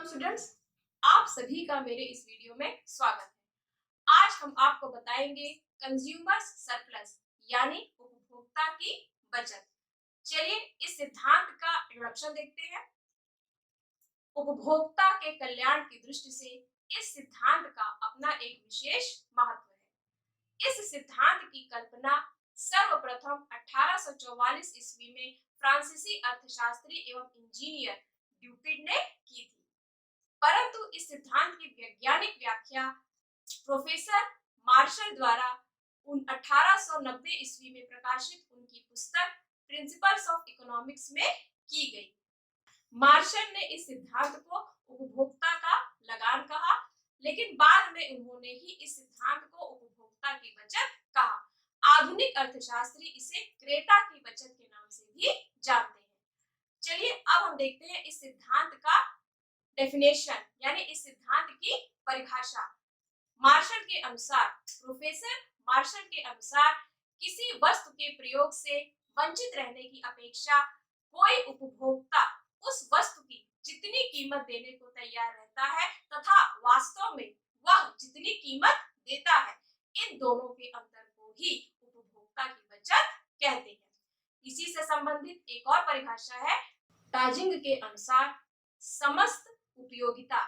Students, आप सभी का मेरे इस वीडियो में स्वागत है। आज हम आपको बताएंगे कंज्यूमर्स सरप्लस यानी उपभोक्ता की बचत। चलिए इस सिद्धांत का इंट्रोडक्शन देखते हैं। उपभोक्ता के कल्याण की दृष्टि से इस सिद्धांत का अपना एक विशेष महत्व है। इस सिद्धांत की कल्पना सर्वप्रथम 1844 ईस्वी में फ्रांसीसी अर्थशास्त्री एवं इंजीनियर ड्यूपिड ने की थी। परंतु इस सिद्धांत की वैज्ञानिक व्याख्या प्रोफेसर मार्शल द्वारा 1890 ईस्वी में प्रकाशित उनकी पुस्तक प्रिंसिपल्स ऑफ इकोनॉमिक्स में की गई। मार्शल ने इस सिद्धांत को उपभोक्ता का लगान कहा, लेकिन बाद में उन्होंने ही इस सिद्धांत को उपभोक्ता की बचत कहा। आधुनिक अर्थशास्त्री इसे क्रेता की बचत के नाम से भी जानते हैं। चलिए अब हम देखते हैं इस सिद्धांत का डेफिनेशन यानी इस सिद्धांत की परिभाषा। मार्शल के अनुसार, प्रोफेसर मार्शल के अनुसार, किसी वस्तु के प्रयोग से वंचित रहने की अपेक्षा कोई उपभोक्ता उस वस्तु की जितनी कीमत देने को तैयार रहता है तथा वास्तव में वह जितनी कीमत देता है, इन दोनों के अंतर को ही उपभोक्ता की बचत कहते हैं। इसी से संबंधित एक और परिभाषा है। डाजिंग के अनुसार समस्त उपयोगिता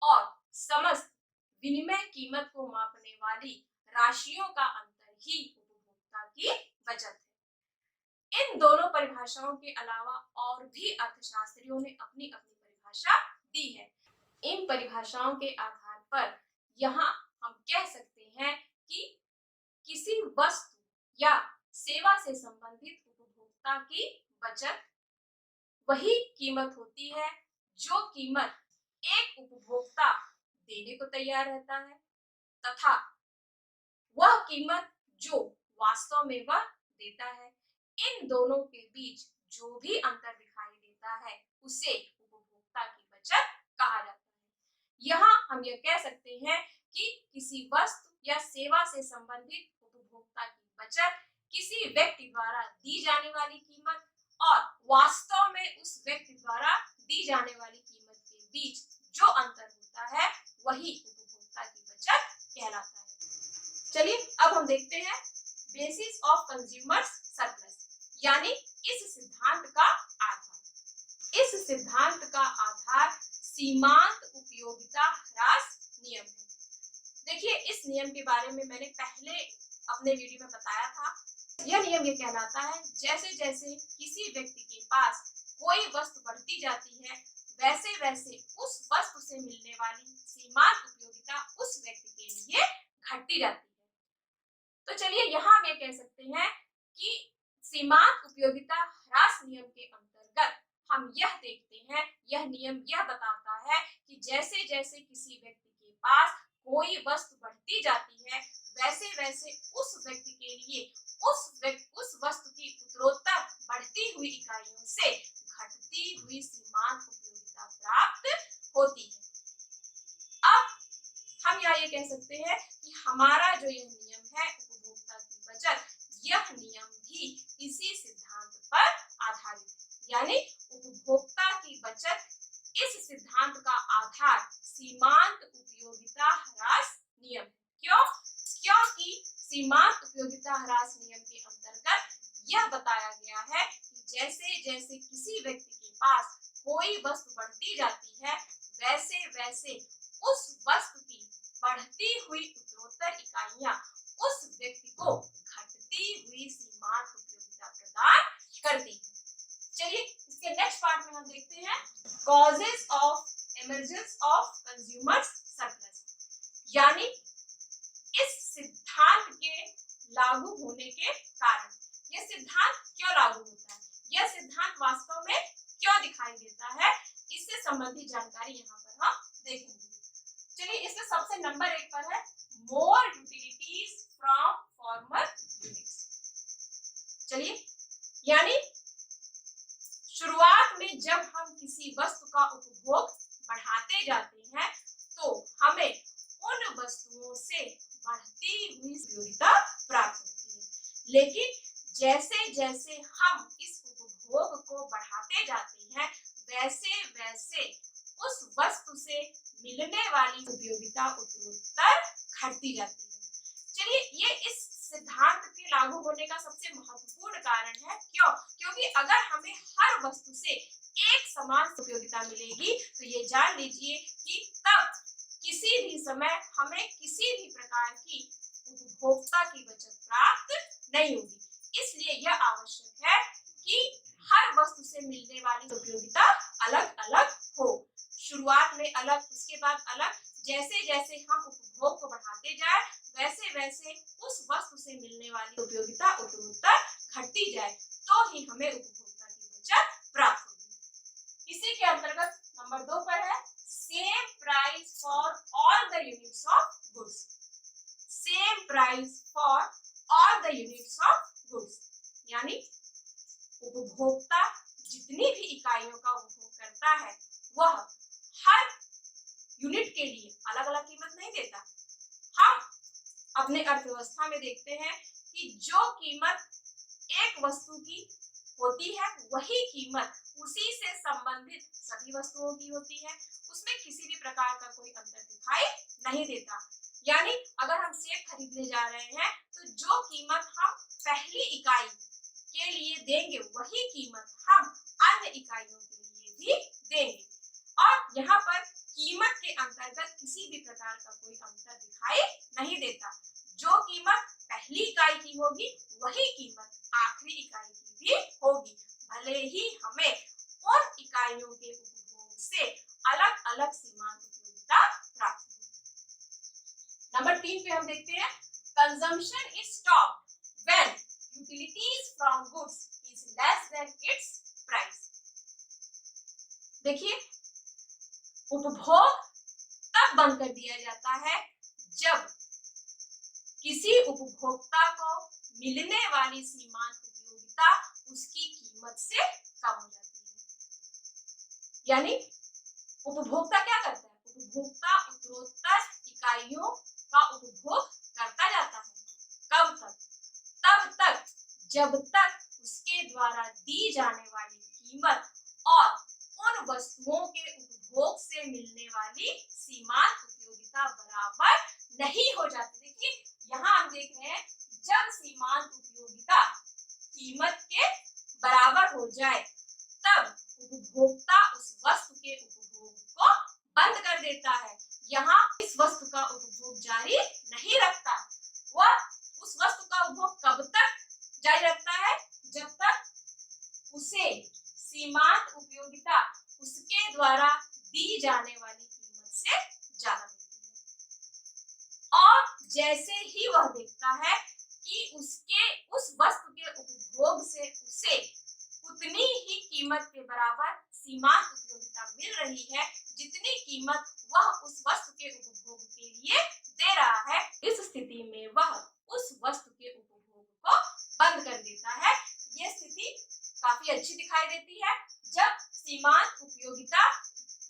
और समस्त विनिमय कीमत को मापने वाली राशियों का अंतर ही उपभोक्ता की बचत है। इन दोनों परिभाषाओं के अलावा और भी अर्थशास्त्रियों ने अपनी अपनी परिभाषा दी है। इन परिभाषाओं के आधार पर यहाँ हम कह सकते हैं कि किसी वस्तु या सेवा से संबंधित उपभोक्ता की बचत वही कीमत होती है जो कीमत एक उपभोक्ता देने को तैयार रहता है तथा वह कीमत जो वास्तव में वह देता है। इन दोनों के बीच जो भी अंतर दिखाई देता है उसे उपभोक्ता की बचत कहा जाता है। यहाँ हम यह कह सकते हैं कि किसी वस्तु या सेवा से संबंधित उपभोक्ता की बचत किसी व्यक्ति द्वारा दी जाने वाली कीमत और वास्तव में उस व्यक्ति द्वारा दी जाने वाली कीमत के बीच जो अंतर होता है वही उपभोक्ता की बचत कहलाता है। चलिए अब हम देखते हैं बेसिस ऑफ कंज्यूमर्स सरप्लस यानी इस सिद्धांत का आधार। इस सिद्धांत का आधार सीमांत उपयोगिता ह्रास नियम है। देखिए इस नियम के बारे में मैंने पहले अपने वीडियो में बताया था। यह नियम ये कहलाता है जैसे जैसे किसी व्यक्ति के पास कोई वस्तु बढ़ती जाती है वैसे वैसे उस वस्तु से मिलने वाली सीमांत उपयोगिता उस व्यक्ति के लिए घटती जाती है। तो चलिए यहाँ हम ये कह सकते हैं कि सीमांत उपयोगिता ह्रास नियम के अंतर्गत हम यह देखते हैं, यह नियम यह बताता है कि जैसे जैसे किसी व्यक्ति के पास कोई वस्तु बढ़ती जाती है वैसे वैसे उस व्यक्ति के लिए उस वस्तु की उत्तरोत्तर बढ़ती हुई इकाइयों से घटती हुई सीमांत उपयोगिता प्राप्त होती है। अब हम यहाँ ये कह सकते हैं कि हमारा जो यह नियम है उपभोक्ता की बचत, यह नियम भी इसी सिद्धांत पर आधारित है। यानी उपभोक्ता की बचत इस सिद्धांत का आधार सीमांत उपयोगिता ह्रास नियम है। क्यों? क्योंकि सीमांत उपयोगिता ह्रास नियम के अंतर्गत यह बताया गया है कि जैसे जैसे किसी व्यक्ति के पास कोई वस्तु बढ़ती जाती है वैसे वैसे उस वस्तु की बढ़ती हुई उत्तरोत्तर इकाइयां उस व्यक्ति को घटती हुई सीमांत उपयोगिता प्रदान करती है। चलिए इसके नेक्स्ट पार्ट में हम देखते हैं causes of emergence of consumers surplus यानी इस सिद्धांत के लागू होने के कारण। यह सिद्धांत क्यों लागू होता है, यह सिद्धांत वास्तव में क्यों दिखाई देता है, इससे संबंधित जानकारी यहाँ पर हम देखेंगे। चलिए इसमें सबसे नंबर 1 पर है मोर यूटिलिटीज फ्रॉम फॉर्मर यूनिट्स। चलिए यानी शुरुआत में जब हम किसी वस्तु का उपभोग बढ़ाते जाते हैं तो हमें उन वस्तुओं से बढ़ती हुई उपयोगिता प्राप्त होती है, लेकिन जैसे जैसे हम इस उपभोग को बढ़ाते जाते हैं वैसे वैसे उस वस्तु से उपयोगिता उत्तरोत्तर घटती जाती है। चलिए, ये इस सिद्धांत के लागू होने का सबसे महत्वपूर्ण कारण है। क्यों? क्योंकि अगर हमें हर वस्तु से एक समान उपयोगिता मिलेगी तो ये जान लीजिए कि तब किसी भी समय हमें किसी भी प्रकार की उपभोक्ता की बचत प्राप्त नहीं होगी। इसलिए यह आवश्यक है कि हर वस्तु से मिलने वाली उपयोगिता अलग अलग हो। शुरुआत में अलग, उसके बाद अलग, जैसे जैसे हम उपभोग को बढ़ाते जाए वैसे वैसे उस वस्तु से मिलने वाली उपयोगिता उत्तरोत्तर घटती जाए, तो ही हमें उपभोक्ता की बचत प्राप्त होगी। इसी के अंतर्गत नंबर 2 पर है same price for all the units of goods. Same price for all the units of goods, यानी उपभोक्ता जितनी भी इकाइयों का उपभोग करता है वह हर यूनिट के लिए अलग अलग कीमत नहीं देता। हम अपने अर्थव्यवस्था में देखते हैं कि जो कीमत एक वस्तु की होती है वही कीमत उसी से संबंधित सभी वस्तुओं की होती है, उसमें किसी भी प्रकार का कोई अंतर दिखाई नहीं देता। यानी अगर हम सेब खरीदने जा रहे हैं तो जो कीमत हम पहली इकाई के लिए देंगे वही कीमत हम अन्य इकाइयों के लिए भी देंगे, और यहाँ पर कीमत के अंतर्गत किसी भी प्रकार का कोई अंतर दिखाई नहीं देता। जो कीमत पहली इकाई की होगी वही कीमत आखिरी इकाई की भी होगी, भले ही हमें उन इकाइयों के उपभोग से अलग अलग सीमांत उपयोगिता प्राप्त हो। नंबर 3 पे हम देखते हैं consumption is stopped when utilities from goods is less than it's price. देखिए, उपभोग तब बंद कर दिया जाता है जब किसी उपभोक्ता को मिलने वाली सीमांत उपयोगिता उसकी कीमत से कम हो जाती है। यानी उपभोक्ता क्या करता है? उपभोक्ता उत्तरोत्तर इकाइयों का उपभोग करता जाता है। कब तक? तब तक जब तक उसके द्वारा दी जाने वाली कीमत और उन वस्तुओं के उपभोग से मिलने वाली सीमांत उपयोगिता बराबर नहीं हो जाती। देखिए, यहाँ हम देख रहे हैं जब सीमांत उपयोगिता कीमत के बराबर हो जाए तब उपभोक्ता उस वस्तु के उपभोग को बंद कर देता है। यहाँ इस वस्तु का उपभोग जारी नहीं रखता। वह उस वस्तु का उपभोग कब तक जारी रखता है? जब तक उसे सीमांत उपयोगिता उसके द्वारा दी जाने वाली कीमत से ज्यादा मिलती है, और जैसे ही वह देखता है कि उसके उस वस्तु के उपभोग से उसे उतनी ही कीमत के बराबर सीमांत उपयोगिता मिल रही है जितनी कीमत वह उस वस्तु के उपभोग के लिए दे रहा है, इस स्थिति में वह उस वस्तु के उपभोग को बंद कर देता है। यह स्थिति काफी अच्छी दिखाई देती है जब सीमांत उपयोगिता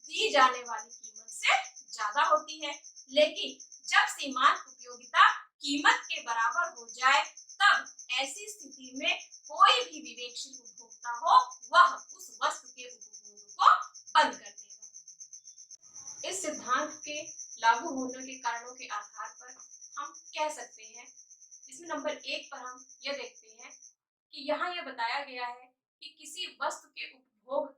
दी जाने वाली कीमत से ज्यादा होती है, लेकिन जब सीमांत उपयोगिता कीमत के बराबर हो जाए तब ऐसी स्थिति में कोई भी विवेकशील उपभोक्ता हो वह उस वस्तु के उपभोग को बंद कर देगा। इस सिद्धांत के लागू होने के कारणों के आधार पर हम कह सकते हैं, इसमें नंबर 1 पर हम यह देखते हैं कि यहाँ यह बताया गया है कि किसी वस्तु के उपभोग की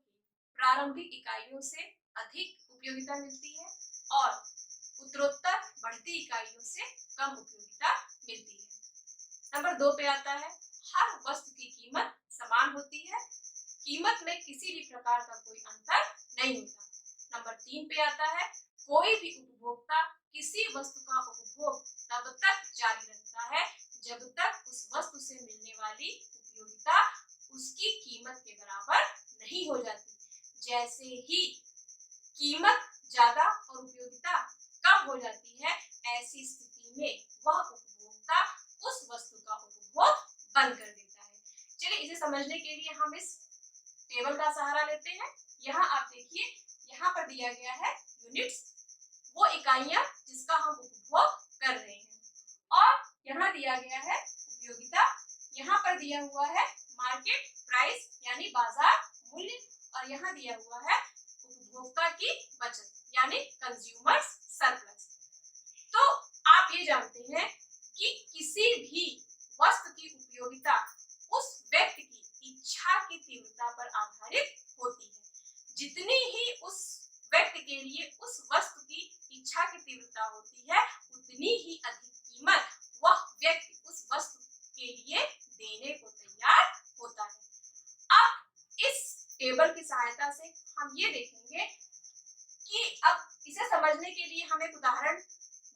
प्रारंभिक इकाइयों से अधिक उपयोगिता मिलती है और उत्तरोत्तर बढ़ती इकाइयों से कम उपयोगिता मिलती है। नंबर 2 पे आता है हर वस्तु की कीमत समान होती है, कीमत में किसी भी प्रकार का कोई अंतर नहीं होता। नंबर 3 पे आता है कोई भी उपभोक्ता किसी वस्तु का उपभोग तब तक जारी रखता है जब तक उस वस्तु से मिलने वाली उपयोगिता उसकी कीमत के बराबर नहीं हो जाती। जैसे ही कीमत ज्यादा और उपयोगिता कम हो जाती है, ऐसी स्थिति में वह उपभोक्ता उस वस्तु का उपभोग बंद कर देता है। चलिए, इसे समझने के लिए हम इस टेबल का सहारा लेते हैं। यहाँ आप देखिए, यहाँ पर दिया गया है यूनिट्स, वो इकाइयां जिसका हम उपभोग कर रहे हैं, और यहाँ दिया गया है उपयोगिता, यहाँ पर दिया हुआ है मार्केट प्राइस यानी बाजार मूल्य, और यहाँ दिया हुआ है उपभोक्ता की बचत यानी कंज्यूमर्स सरप्लस। ये जानते हैं कि किसी भी वस्तु की उपयोगिता उस व्यक्ति की इच्छा की तीव्रता पर आधारित होती है। जितनी ही उस व्यक्ति के लिए उस वस्तु की इच्छा की तीव्रता होती है, उतनी ही अधिक कीमत वह व्यक्ति उस वस्तु के लिए देने को तैयार होता है। अब इस टेबल की सहायता से हम ये देखेंगे कि अब इसे समझने के लिए हम एक उदाहरण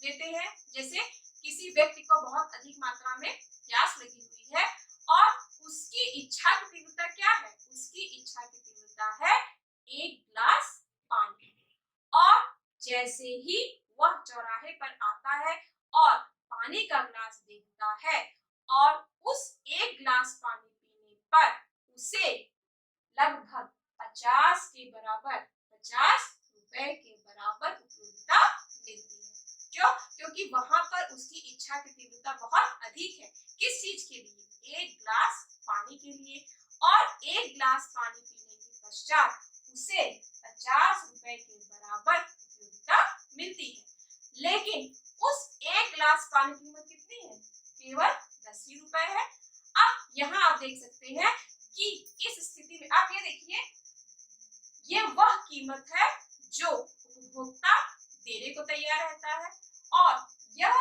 देते हैं। जैसे किसी व्यक्ति को बहुत अधिक मात्रा में प्यास लगी हुई है और उसकी इच्छा की तीव्रता क्या है? उसकी इच्छा की तीव्रता है 1 गिलास पानी। और जैसे ही वह चौराहे पर आता है और पानी का गिलास देखता है और उस 1 गिलास पानी पीने पर उसे लगभग 50 रुपए के बराबर उपयोगिता मिलती है। क्यों? क्योंकि वहां पर उसकी इच्छा की तीव्रता बहुत अधिक है। किस चीज के लिए? 1 गिलास पानी के लिए। और 1 गिलास पानी पीने के पश्चात उसे 50 रुपए के बराबर उपयोगिता मिलती है। लेकिन उस 1 गिलास पानी की कीमत कितनी है? केवल 10 ही रुपए है। अब यहाँ आप देख सकते हैं कि इस स्थिति में आप ये देखिए, ये वह कीमत है जो उपभोक्ता देने को तैयार रहता है और यह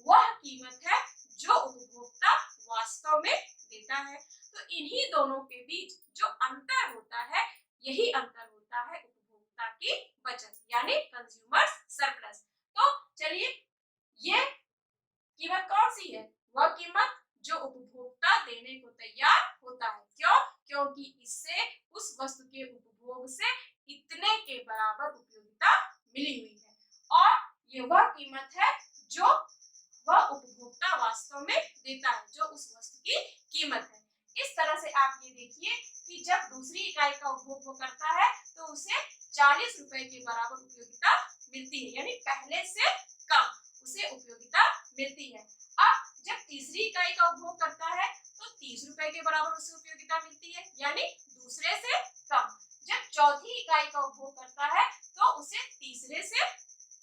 वह कीमत है जो उपभोक्ता वास्तव में देता है। तो इन्हीं दोनों के बीच जो अंतर होता है, यही अंतर होता है उपभोक्ता की बचत यानी कंज्यूमर सरप्लस। तो चलिए, ये कीमत कौन सी है? वह कीमत जो उपभोक्ता देने को तैयार होता है। क्यों? क्योंकि इससे उस वस्तु के उपभोग से इतने के बराबर उपयोगिता मिली हुई है और ये वह कीमत है जो वह उपभोक्ता वास्तव में देता है, जो उस वस्तु की कीमत है। इस तरह से आप ये देखिए कि जब दूसरी इकाई का उपभोग वो करता है तो उसे 40 रुपए के बराबर उपयोगिता मिलती है, यानी पहले से कम उसे उपयोगिता मिलती है। अब जब तीसरी इकाई का उपभोग करता है तो 30 रुपए के बराबर उसे उपयोगिता मिलती है, यानी दूसरे से कम। जब चौथी इकाई का उपभोग करता है तो उसे तीसरे से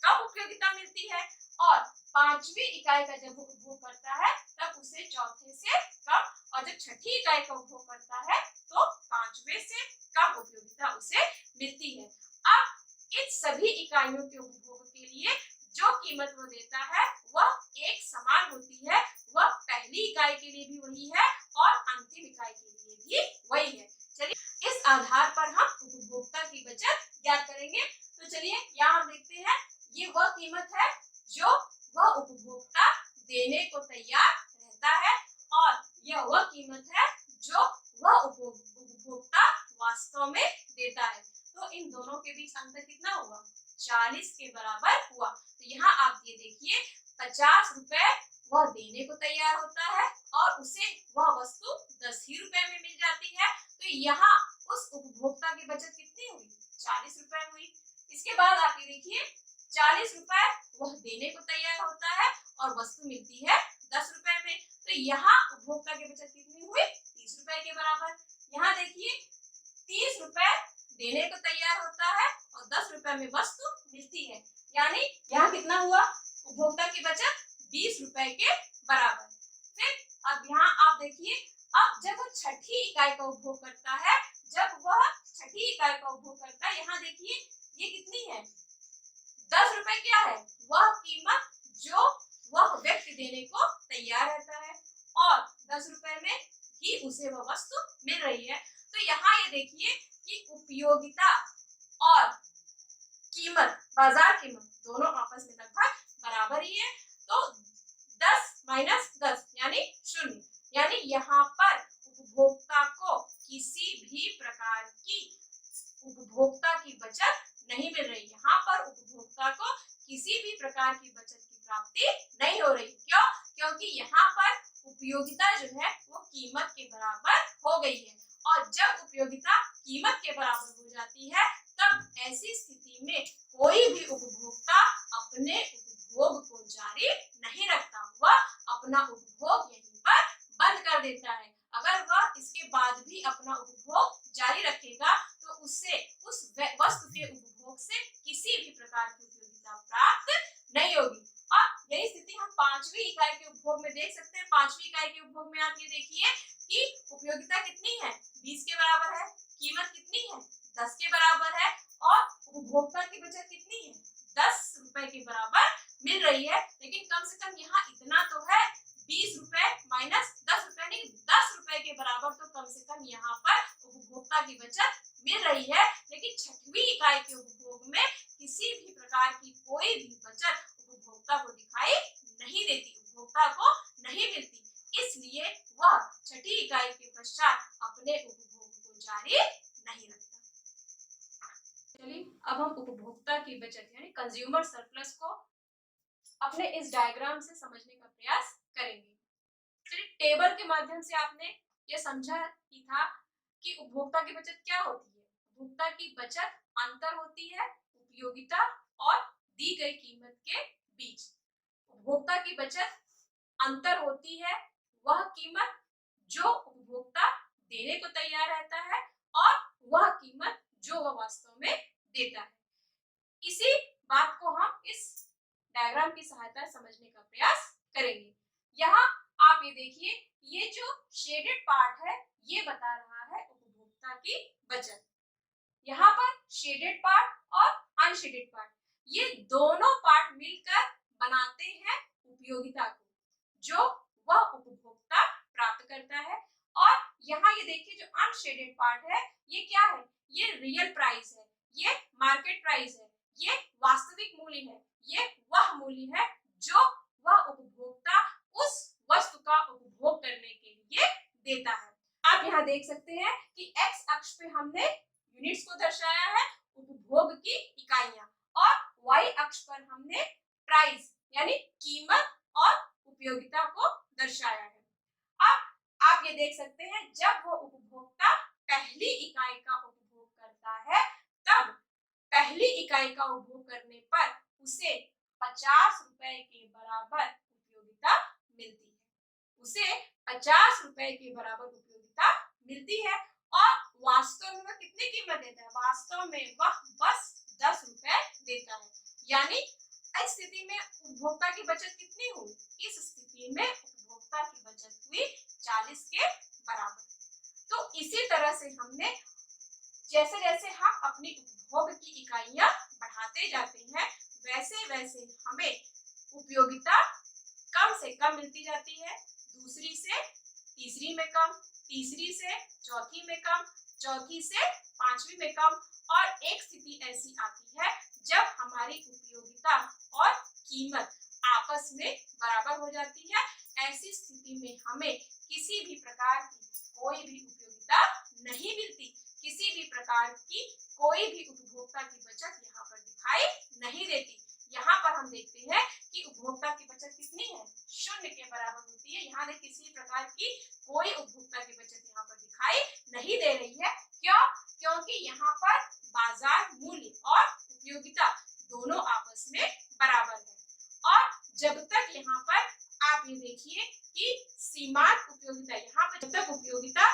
कम उपयोगिता मिलती है और पांचवी इकाई का जब उपभोग करता है तब उसे चौथे से कम, और जब छठी इकाई का उपभोग करता है तो पांचवे से कम उपयोगिता उसे मिलती है। अब इन सभी इकाइयों के उपभोग के लिए जो कीमत वो देता है वह एक समान होती है। वह पहली इकाई के लिए भी वही है और अंतिम इकाई के लिए भी वही है। चलिए, इस आधार पर हम उपभोक्ता की बचत ज्ञात करेंगे। तो चलिए, यहाँ हम देखते हैं, ये वह कीमत है जो वह उपभोक्ता देने को तैयार रहता है और यह वह कीमत है जो वह उपभोक्ता वास्तव में देता है। तो इन दोनों के बीच अंतर कितना हुआ? 40 के बराबर हुआ। तो यहाँ आप ये देखिए, 50 रुपए वह देने को तैयार होता है और उसे वह वस्तु 10 ही रुपए में मिल जाती है। तो यहाँ उस उपभोक्ता की बचत कितनी हुई? 40 रुपए हुई। इसके बाद आप ये देखिए, 40 रुपए वह देने को तैयार होता है और वस्तु मिलती है 10 रुपए में। तो यहाँ उपभोक्ता की बचत कितनी हुई? 30 रुपए के बराबर। यहाँ देखिए, 30 रुपए देने को तैयार होता है और 10 रुपए में वस्तु मिलती है, यानी यहाँ कितना हुआ? उपभोक्ता की बचत 20 रुपए के बराबर। फिर अब यहाँ आप देखिए, अब जब वह छठी इकाई का उपभोग करता है, यहाँ देखिए ये कितनी है? 10 रुपए। क्या है? वह कीमत जो वह व्यक्ति देने को तैयार रहता है और 10 रुपए में ही उसे वह वस्तु मिल रही है। तो यहाँ ये देखिए कि उपयोगिता और कीमत, बाजार कीमत, दोनों आपस में लगभग बराबर ही है। तो 10 माइनस 10 यानी 0, यानी यहाँ पर उपभोक्ता को किसी भी प्रकार की उपभोक्ता की बचत नहीं मिल रही। यहाँ पर उपभोक्ता को किसी भी प्रकार की बचत की प्राप्ति नहीं हो रही। क्यों? क्योंकि यहाँ पर उपयोगिता जो है वो कीमत के बराबर हो गई है और जब उपयोगिता कीमत के बराबर हो जाती है तब ऐसी स्थिति में कोई भी उपभोक्ता अपने उपभोग को जारी नहीं रखता, वह अपना उपभोग यहीं पर बंद कर देता है। अगर वह इसके बाद भी अपना उपभोग जारी रखेगा तो उससे उस वस्तु के उपभोग से किसी भी प्रकार की उपयोगिता प्राप्त नहीं होगी। और यही स्थिति हम उपभोक्ता की बचत मिल रही है, लेकिन छठवीं इकाई के उपभोग में किसी भी प्रकार की कोई भी बचत उपभोक्ता को दिखाई नहीं देती, उपभोक्ता को नहीं मिलती। इसलिए वह छठी इकाई के पश्चात अपने उपभोग को जारी नहीं रखता। चलिए अब हम उपभोक्ता की बचत यानी कंज्यूमर सरप्लस को अपने इस डायग्राम से समझने का प्रयास करेंगे। चलिए टेबल के माध्यम से आपने ये समझा ही था कि उपभोक्ता की बचत क्या होती है। उपभोक्ता की बचत अंतर होती है उपयोगिता और दी गई कीमत के बीच। उपभोक्ता की बचत अंतर होती है वह कीमत जो उपभोक्ता देने को तैयार रहता है और वह कीमत जो वह वास्तव में देता है। इसी बात को हम इस डायग्राम की सहायता से समझने का प्रयास करेंगे। यहाँ आप ये देखिए, ये जो शेडेड पार्ट है ये बता रहा है उपभोक्ता की बचत। यहाँ पर शेडेड पार्ट और अनशेडेड पार्ट, ये दोनों पार्ट मिलकर बनाते हैं उपयोगिता को जो वह उपभोक्ता प्राप्त करता है। और यहाँ ये देखिए जो अनशेडेड पार्ट है ये क्या है, ये रियल प्राइस है, ये मार्केट प्राइस है, ये वास्तविक मूल्य है, ये वह मूल्य है जो वह उपभोक्ता उस वस्तु का उपभोग करने के लिए देता है। आप यहाँ देख सकते हैं कि एक्स अक्ष पे हमने यूनिट्स को दर्शाया है, उपभोग की इकाइयां, और वाई अक्ष पर हमने प्राइस यानी कीमत और उपयोगिता को दर्शाया है। अब आप ये देख सकते हैं जब वो उपभोक्ता पहली इकाई का उपभोग करता है तब पहली इकाई का उपभोग करने पर उसे 50 रुपए के बराबर उपयोगिता मिलती है, उसे 50 रुपए के बराबर उपयोगिता मिलती है। और वास्तव में कितनी कीमत देता है, वास्तव में वह बस 10 रुपए देता है। यानी इस स्थिति में उपभोक्ता की बचत कितनी हुई, इस स्थिति में उपभोक्ता की बचत हुई 40 के बराबर। तो इसी तरह से हमने जैसे जैसे हम अपनी उपभोग की इकाइयां बढ़ाते जाते हैं वैसे वैसे हमें उपयोगिता कम से कम मिलती जाती है, दूसरी से तीसरी में कम, तीसरी से चौथी में कम, चौथी से पांचवी में कम, और एक स्थिति ऐसी आती है जब हमारी उपयोगिता और कीमत आपस में बराबर हो जाती है। ऐसी स्थिति में हमें किसी भी प्रकार की कोई भी उपयोगिता नहीं मिलती, किसी भी प्रकार की कोई भी उपभोक्ता की बचत यहाँ पर दिखाई नहीं देती। यहाँ पर हम देखते हैं कि उपभोक्ता की बचत कितनी है, 0 के बराबर होती है। यहाँ किसी प्रकार की कोई उपभोक्ता की बचत यहाँ पर दिखाई नहीं दे रही है। क्यों? क्योंकि यहाँ पर बाजार मूल्य और उपयोगिता दोनों आपस में बराबर है। और जब तक यहाँ पर आप ये देखिए कि सीमांत उपयोगिता, यहाँ पर जब तक उपयोगिता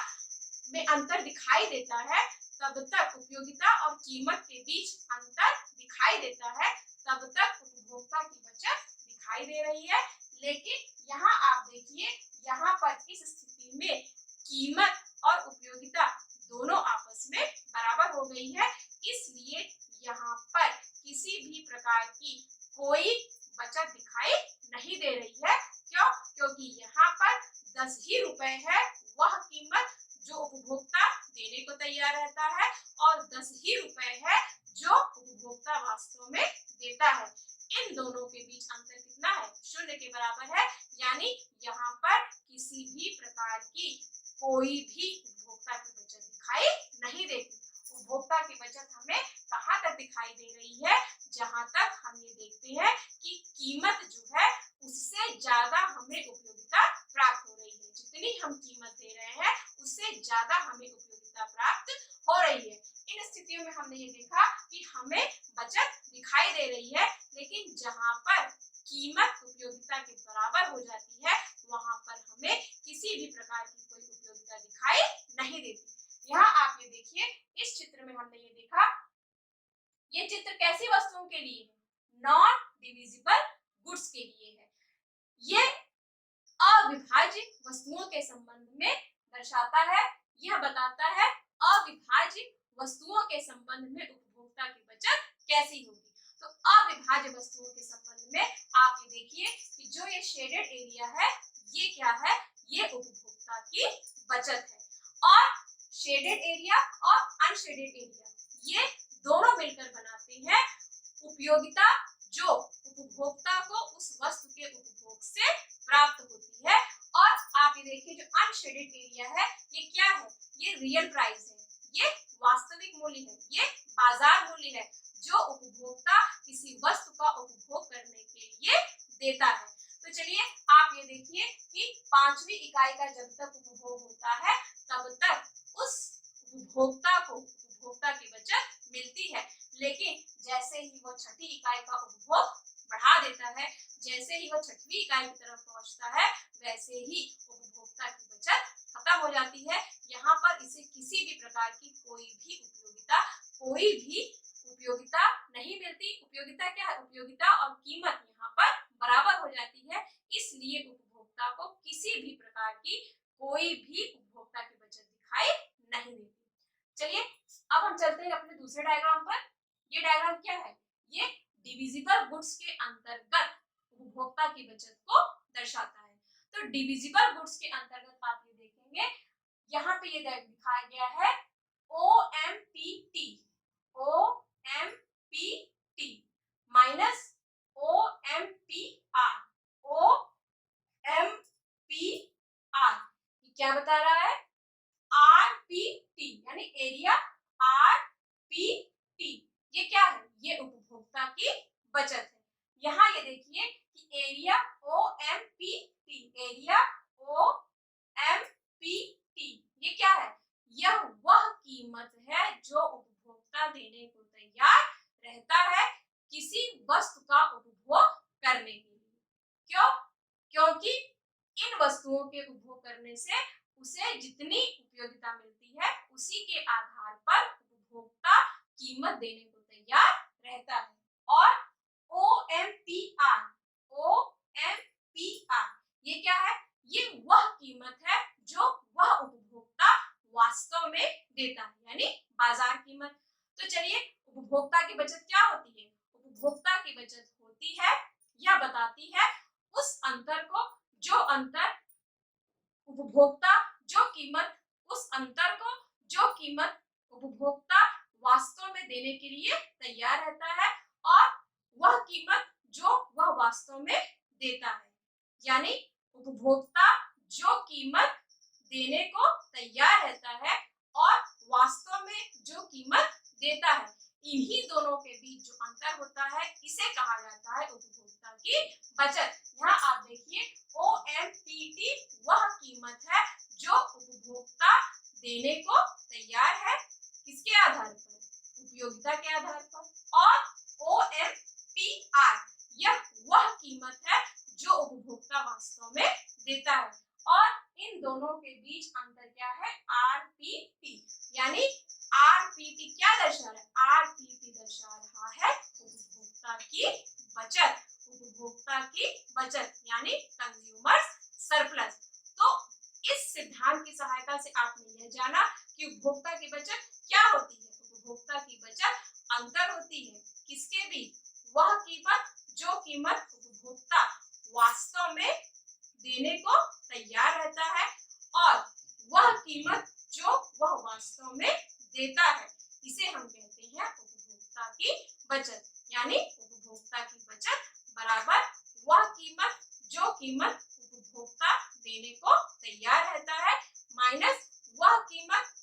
में अंतर दिखाई देता है तब तक उपयोगिता और कीमत के बीच अंतर दिखाई देता है, तब तक उपभोक्ता की बचत दिखाई दे रही है। लेकिन यहाँ आप देखिए, यहाँ पर इस स्थिति में कीमत और उपयोगिता दोनों आपस में बराबर हो गई है, इसलिए यहाँ पर किसी भी प्रकार की कोई बचत दिखाई नहीं दे रही है। क्यों? क्योंकि यहाँ पर 10 ही रुपए है वह कीमत जो उपभोक्ता देने को तैयार रहता है, और 10 ही रुपए है जो उपभोक्ता वास्तव में देता है। इन दोनों के बीच अंतर कितना है, 0 के बराबर है। यानी यहाँ पर किसी भी प्रकार की कोई भी उपभोक्ता की बचत दिखाई नहीं देती। उपभोक्ता की बचत हमें कहाँ तक दिखाई दे रही है, जहाँ तक हम ये देखते हैं कि कीमत जो है उससे ज्यादा हमें उपयोगिता प्राप्त हो रही है। जितनी हम कीमत दे रहे हैं उससे ज्यादा हमें उपयोगिता प्राप्त हो रही है। इन स्थितियों में हमने ये देखा कि हमें बचत दिखाई दे रही है, लेकिन जहाँ पर कीमत उपयोगिता के बराबर हो जाती है वहां पर हमें किसी भी प्रकार की कोई उपयोगिता दिखाई नहीं देती। यहाँ आप ये देखिए, इस चित्र में हमने ये देखा, ये चित्र कैसी वस्तुओं के लिए है, नॉन डिविजिबल गुड्स के लिए है। ये अविभाज्य वस्तुओं के संबंध में दर्शाता है। यह बताता है अविभाज्य वस्तुओं के संबंध में उपभोक्ता की बचत कैसी होगी। तो अविभाज्य वस्तुओं के संबंध में आप ये देखिए कि जो ये शेडेड एरिया है ये क्या है, ये उपभोक्ता की बचत है। और शेडेड एरिया और अनशेडेड एरिया, ये दोनों मिलकर बनाते हैं उपयोगिता जो उपभोक्ता को उस वस्तु के उपभोग से प्राप्त होती है। और आप ये देखिए जो अनशेडेड एरिया है ये क्या है, ये रियल प्राइस है, ये वास्तविक मूल्य है, ये बाजार मूल्य है जो उपभोक्ता किसी वस्तु का उपभोग करने के लिए देता है। तो चलिए आप ये देखिए कि पांचवी इकाई का जब तक उपभोग होता है तब तक उस उपभोक्ता की बचत मिलती है, लेकिन जैसे ही वो छठी इकाई का उपभोग बढ़ा देता है, जैसे ही वो छठवीं इकाई की तरफ पहुंचता है, वैसे ही उपभोक्ता की बचत खत्म हो जाती है। यहाँ पर इसे किसी भी प्रकार की कोई भी उपयोगिता नहीं मिलती। उपयोगिता क्या है, उपयोगिता और कीमत यहाँ पर बराबर हो जाती है, इसलिए उपभोक्ता को किसी भी प्रकार की कोई भी उपभोक्ता की बचत दिखाई नहीं देती। चलिए अब हम चलते हैं अपने दूसरे डायग्राम पर। ये डायग्राम क्या है, ये डिविजिबल गुड्स के अंतर्गत उपभोक्ता की बचत को दर्शाता है। तो डिविजिबल गुड्स के अंतर्गत आप ये देखेंगे यहाँ पे ये दिखाया गया है OMPT माइनस OMPR। ये क्या बता रहा है, RPT यानी एरिया RPT, ये क्या है, ये उपभोक्ता की बचत है। यहाँ ये देखिए कि एरिया OMPT ये क्या है, यह वह कीमत है जो उपभोक्ता देने को तैयार रहता है किसी वस्तु का उपभोग करने के लिए। क्यों, क्योंकि इन वस्तुओं के उपभोग करने से उसे जितनी उपयोगिता मिलती है उसी के आधार पर उपभोक्ता कीमत देने को तैयार रहता है। और OMPR ये क्या है, ये वह कीमत है जो वह उपभोक्ता वास्तव में देता है, यानी बाजार कीमत। तो चलिए उपभोक्ता की बचत क्या होती है, उपभोक्ता की बचत होती है या बताती है उस अंतर को, जो अंतर उपभोक्ता जो कीमत उपभोक्ता वास्तव में देने के लिए तैयार रहता है और वह कीमत जो वह वास्तव में देता है, यानी उपभोक्ता जो कीमत देने को तैयार रहता है और वास्तव में जो कीमत देता है, इन्हीं दोनों के बीच जो अंतर होता है इसे कहा जाता है उपभोक्ता की बचत। यहाँ आप देखिए OMPT वह कीमत है जो उपभोक्ता देने को तैयार है, किसके आधार पर, उपयोगिता के आधार पर। और OMPR यह वह कीमत है जो उपभोक्ता वास्तव में देता है, और इन दोनों के बीच अंतर क्या है, RPT, यानी RPT क्या दर्शा रहा है, RPT दर्शा रहा है उपभोक्ता की बचत यानी कंज्यूमर सरप्लस। तो इस सिद्धांत की सहायता से आपने यह जाना कि उपभोक्ता की बचत क्या होती है, उपभोक्ता की बचत अंतर होती है किसके बीच, वह कीमत जो कीमत उपभोक्ता वास्तव में देने को तैयार रहता है और वह कीमत जो वह वास्तव में देता है, इसे हम कहते हैं उपभोक्ता की बचत। यानी उपभोक्ता की बचत बराबर वह कीमत जो कीमत उपभोक्ता देने को तैयार रहता है माइनस वह कीमत